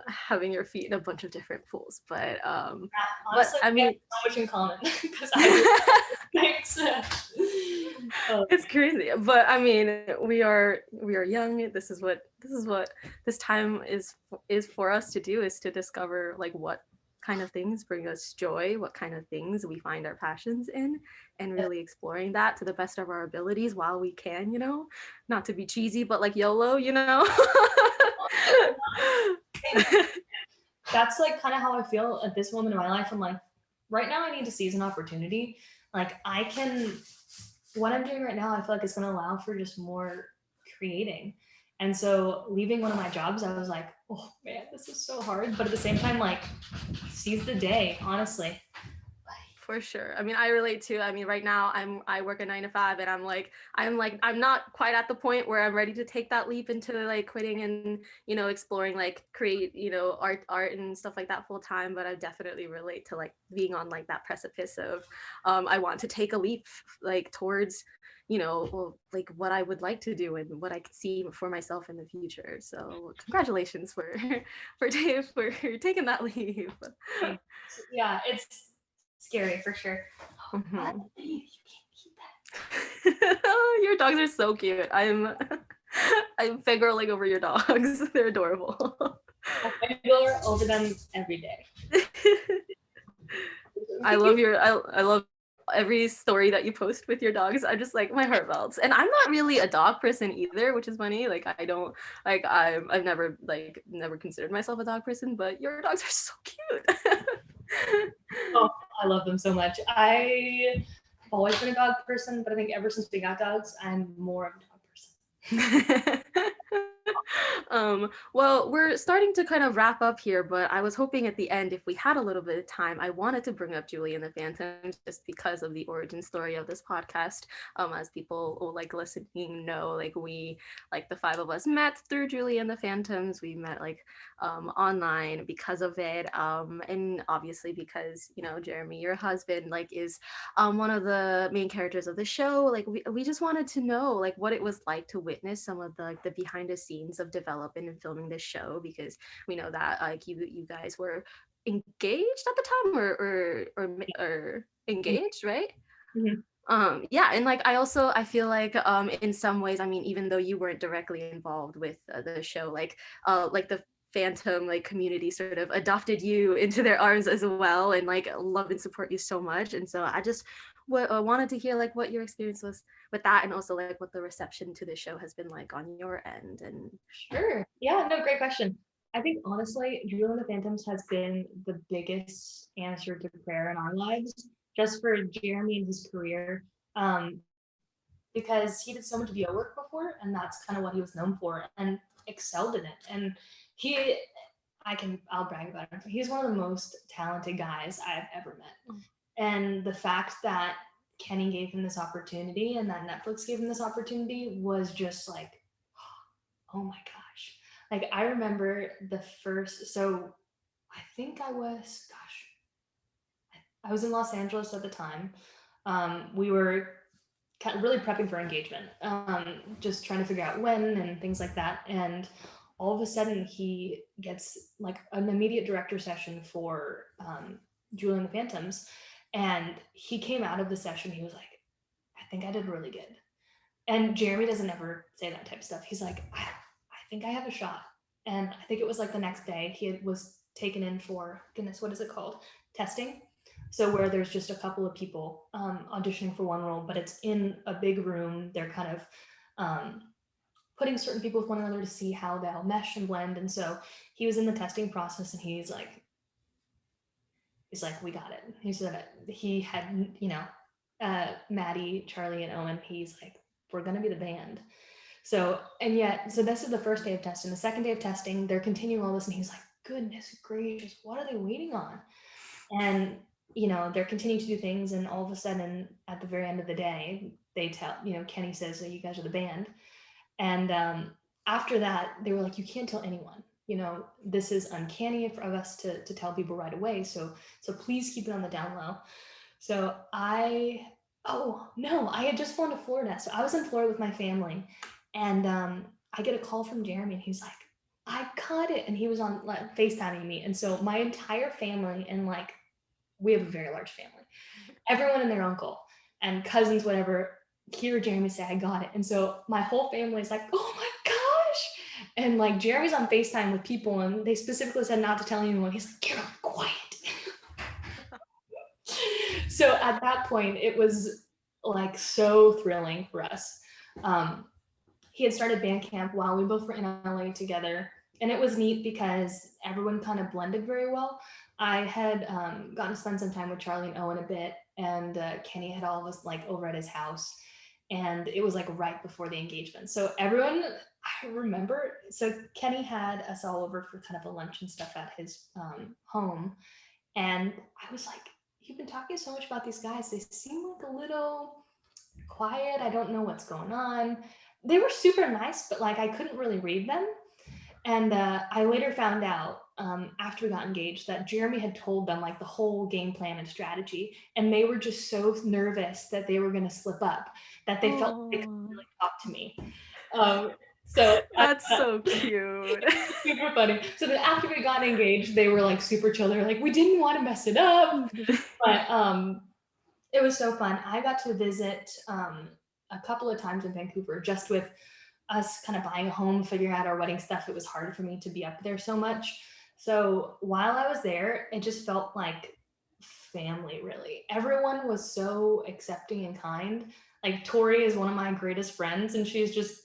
having your feet in a bunch of different pools. But honestly, I we have mean, so much in common because I thanks. It's crazy, but I mean, we are young. This is what this time is for us to do, is to discover like what kind of things bring us joy, what kind of things we find our passions in, and really exploring that to the best of our abilities while we can, not to be cheesy, but like YOLO, That's like kind of how I feel at this moment in my life. I'm like, right now I need to seize an opportunity. Like what I'm doing right now, I feel like it's going to allow for just more creating. And so leaving one of my jobs, I was like, oh man, this is so hard. But at the same time, like, seize the day, honestly. For sure. I mean, I relate too. I mean, right now I work a 9 to 5 and I'm not quite at the point where I'm ready to take that leap into like quitting and, exploring like create, art and stuff like that full time. But I definitely relate to like being on like that precipice of I want to take a leap like towards, like what I would like to do and what I could see for myself in the future. So congratulations for taking that leap. Yeah, it's scary for sure. Mhm. You can't keep that. Your dogs are so cute. I'm fangirling over your dogs. They're adorable. I feel over them every day. I love every story that you post with your dogs. I'm just like, my heart melts. And I'm not really a dog person either, which is funny. Like I don't like I've never considered myself a dog person, but your dogs are so cute. Oh, I love them so much. I've always been a dog person, but I think ever since we got dogs, I'm more of a dog person. Well, we're starting to kind of wrap up here, but I was hoping at the end, if we had a little bit of time, I wanted to bring up Julie and the Phantoms just because of the origin story of this podcast. As people like listening know, like the five of us met through Julie and the Phantoms. We met like online because of it, and obviously because Jeremy, your husband, like is one of the main characters of the show. Like we just wanted to know like what it was like to witness some of the behind the scenes of developing and filming this show, because we know that like you guys were engaged at the time or engaged, right? Mm-hmm. Yeah, and like I feel like in some ways, I mean, even though you weren't directly involved with the show, like the Phantom like community sort of adopted you into their arms as well, and like love and support you so much. And so I just wanted to hear like what your experience was with that, and also like what the reception to the show has been like on your end. And Sure. Yeah, no, great question. I think honestly, Julie and the Phantoms has been the biggest answer to prayer in our lives, just for Jeremy and his career. Because he did so much VO work before, and that's kind of what he was known for, and excelled in it. And I'll brag about him. He's one of the most talented guys I've ever met. And the fact that Kenny gave him this opportunity and that Netflix gave him this opportunity was just like, oh my gosh. Like I remember so I think I was in Los Angeles at the time. We were kind of really prepping for engagement, just trying to figure out when and things like that. And all of a sudden he gets like an immediate director session for Julie and the Phantoms. And he came out of the session, he was like, I think I did really good. And Jeremy doesn't ever say that type of stuff. He's like, I think I have a shot. And I think it was like the next day was taken in for, goodness, what is it called? Testing. So where there's just a couple of people auditioning for one role, but it's in a big room. They're kind of putting certain people with one another to see how they'll mesh and blend. And so he was in the testing process, and he's like, we got it. He said he had, Maddie, Charlie, and Owen. He's like, we're gonna be the band. So this is the first day of testing. The second day of testing, they're continuing all this, and he's like, goodness gracious, what are they waiting on? And they're continuing to do things, and all of a sudden, at the very end of the day, they tell, Kenny says, you guys are the band. And after that, they were like, you can't tell anyone. This is uncanny for us to tell people right away. So please keep it on the down low. So I had just flown to Florida. So I was in Florida with my family, and I get a call from Jeremy, and he's like, I got it. And he was on FaceTiming me. And so my entire family, and we have a very large family, everyone and their uncle and cousins, whatever, hear Jeremy say, I got it. And so my whole family is like, oh my gosh. And Jeremy's on FaceTime with people, and they specifically said not to tell anyone. He's like, Carolyn, quiet. So at that point, it was so thrilling for us. He had started band camp while we both were in LA together. And it was neat because everyone kind of blended very well. I had gotten to spend some time with Charlie and Owen a bit, and Kenny had all of us over at his house. And it was right before the engagement. So everyone, I remember, so Kenny had us all over for kind of a lunch and stuff at his home. And I was like, you've been talking so much about these guys. They seem a little quiet. I don't know what's going on. They were super nice, but I couldn't really read them. And I later found out after we got engaged that Jeremy had told them the whole game plan and strategy, and they were just so nervous that they were going to slip up that they felt like they couldn't really talk to me. So that's so cute. Super funny. So then after we got engaged, they were super chill. They were like, we didn't want to mess it up, but it was so fun. I got to visit a couple of times in Vancouver, just with us kind of buying a home, figuring out our wedding stuff. It was hard for me to be up there so much. So while I was there, it just felt like family, really. Everyone was so accepting and kind. Tori is one of my greatest friends, and she's just,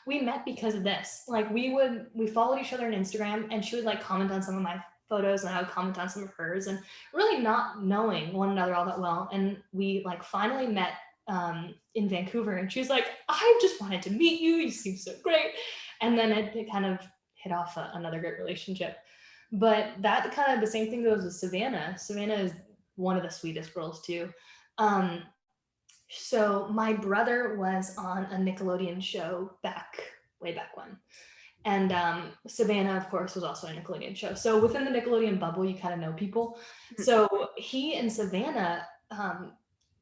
we met because of this. We followed each other on Instagram, and she would comment on some of my photos, and I would comment on some of hers, and really not knowing one another all that well. And we finally met in Vancouver, and she was like, I just wanted to meet you. You seem so great. And then it kind of hit off another great relationship. But that kind of the same thing goes with Savannah. Savannah is one of the sweetest girls too. So my brother was on a Nickelodeon show way back when. And Savannah, of course, was also a Nickelodeon show. So within the Nickelodeon bubble, you kind of know people. So he and Savannah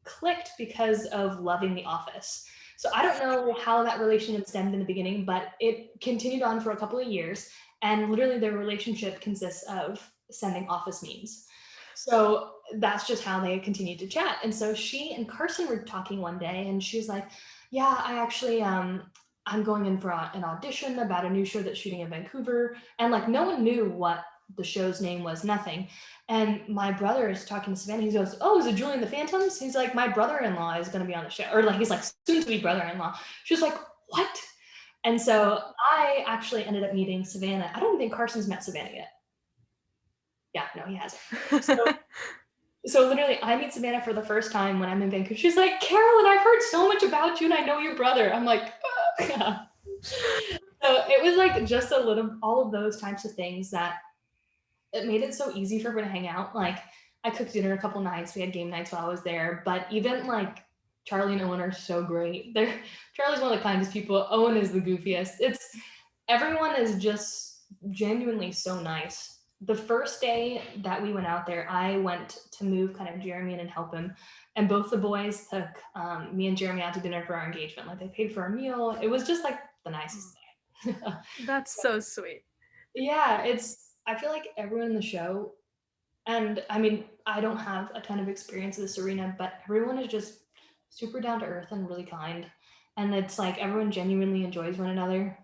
clicked because of loving The Office. So I don't know how that relationship stemmed in the beginning, but it continued on for a couple of years. And literally their relationship consists of sending Office memes. So that's just how they continued to chat. And so she and Carson were talking one day, and she was like, yeah, I actually, I'm going in for an audition about a new show that's shooting in Vancouver. And no one knew what the show's name was, nothing. And my brother is talking to Savannah. He goes, oh, is it Julie and the Phantoms? He's like, my brother-in-law is going to be on the show. Or he's soon to be brother-in-law. She was like, what? And so I actually ended up meeting Savannah. I don't think Carson's met Savannah yet. Yeah, no, he hasn't. So literally I meet Savannah for the first time when I'm in Vancouver. She's like, Carolyn, I've heard so much about you, and I know your brother. I'm like, oh, yeah. So it was just all of those types of things that it made it so easy for her to hang out. I cooked dinner a couple nights. We had game nights while I was there. But even Charlie and Owen are so great. Charlie's one of the kindest people. Owen is the goofiest. Everyone is just genuinely so nice. The first day that we went out there, I went to move kind of Jeremy in and help him. And both the boys took me and Jeremy out to dinner for our engagement. They paid for our meal. It was just the nicest thing. That's so sweet. Yeah, I feel like everyone in the show, and I don't have a ton of experience in this arena, but everyone is just super down to earth and really kind. And it's everyone genuinely enjoys one another,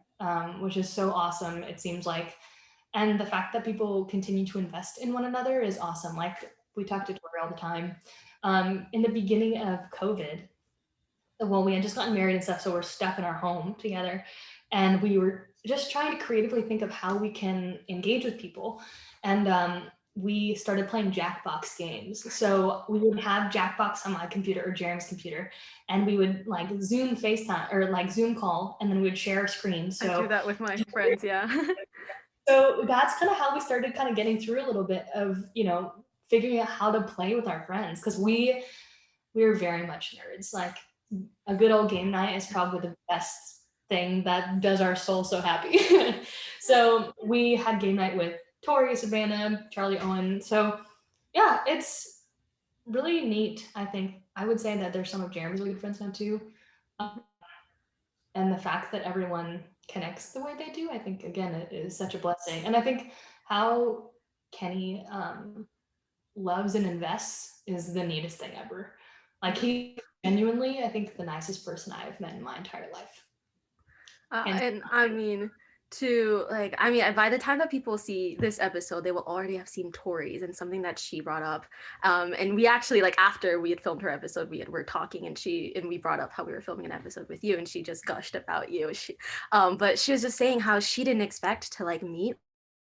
which is so awesome, it seems like. And the fact that people continue to invest in one another is awesome. we talk to Tori all the time. In the beginning of COVID, well, we had just gotten married and stuff, so we're stuck in our home together. And we were just trying to creatively think of how we can engage with people. And we started playing Jackbox games. So we would have Jackbox on my computer or Jeremy's computer, and we would like Zoom FaceTime or like Zoom call, and then we would share a screen. I do So that with my friends, yeah. so that's kind of how we started kind of getting through a little bit of, figuring out how to play with our friends, because we're very much nerds. Like a good old game night is probably the best thing that does our soul so happy. So we had game night with Tori, Savannah, Charlie, Owen. So yeah, it's really neat. I think I would say that there's some of Jeremy's really good friends now too. Um, and the fact that everyone connects the way they do, I think again, it is such a blessing. And I think how Kenny loves and invests is the neatest thing ever. Like he genuinely, I think, the nicest person I've met in my entire life. And I mean, by the time that people see this episode, they will already have seen Tori's and something that she brought up. And we actually, like, after we had filmed her episode, we're talking, and we brought up how we were filming an episode with you, and she just gushed about you. But she was just saying how she didn't expect to like meet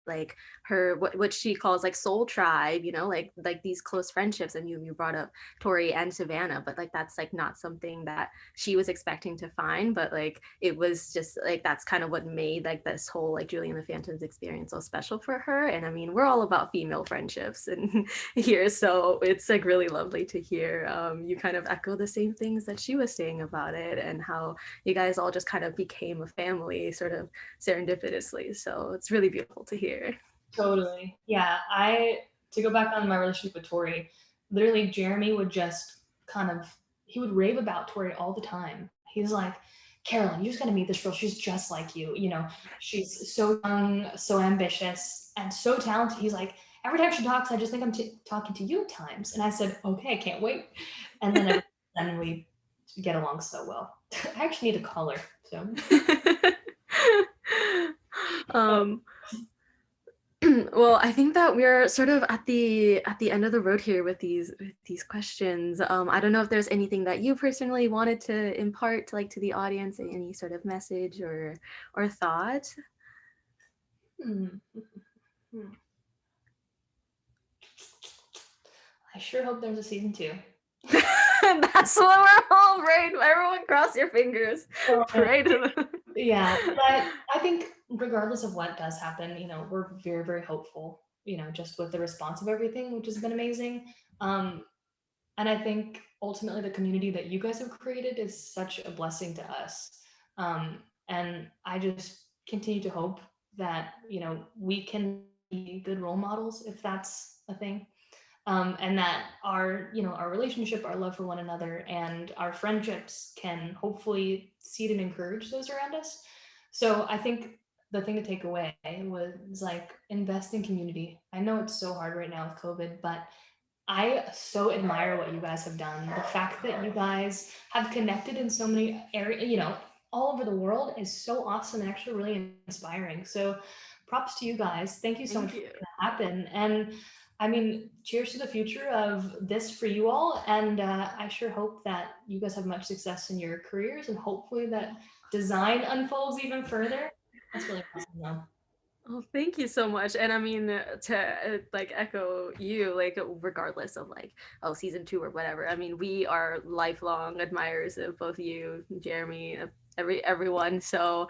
like her what she calls like soul tribe, like these close friendships. And you brought up Tori and Savannah, but like that's like not something that she was expecting to find, but like it was just like that's kind of what made like this whole like Julie and the Phantoms experience so special for her. And I mean, we're all about female friendships and here, so it's like really lovely to hear you kind of echo the same things that she was saying about it, and how you guys all just kind of became a family sort of serendipitously. So it's really beautiful to hear. Totally. Yeah. To go back on my relationship with Tori, literally Jeremy would just he would rave about Tori all the time. He's like, Carolyn, you just gotta meet this girl. She's just like you. She's so young, so ambitious, and so talented. He's like, every time she talks, I just think I'm talking to you at times. And I said, okay, I can't wait. And then we get along so well. I actually need to call her. So. Well, I think that we're sort of at the end of the road here with these questions. I don't know if there's anything that you personally wanted to impart to the audience, any sort of message or thought. I sure hope there's a season 2. That's what we're all praying. Everyone cross your fingers. Pray to them. Yeah, but I think regardless of what does happen, we're very, very hopeful, just with the response of everything, which has been amazing. And I think ultimately the community that you guys have created is such a blessing to us. And I just continue to hope that, we can be good role models, if that's a thing. And that our relationship, our love for one another, and our friendships can hopefully seed and encourage those around us. So I think the thing to take away was like invest in community. I know it's so hard right now with COVID, but I so admire what you guys have done. The fact that you guys have connected in so many areas, all over the world is so awesome and actually really inspiring. So props to you guys. Thank you so much for making that happen. And I mean, cheers to the future of this for you all. And I sure hope that you guys have much success in your careers, and hopefully that design unfolds even further. That's really awesome though. Oh, thank you so much. And I mean, to echo you, regardless of season 2 or whatever, I mean, we are lifelong admirers of both you, Jeremy, everyone. So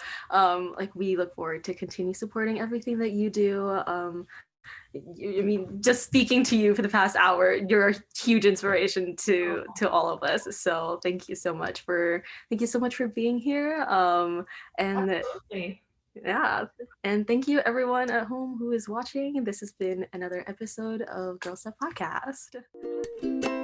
we look forward to continue supporting everything that you do. I mean, just speaking to you for the past hour, you're a huge inspiration to all of us. So thank you so much for being here. And Absolutely. yeah, and thank you everyone at home who is watching. This has been another episode of GIRLSTUFF Podcast.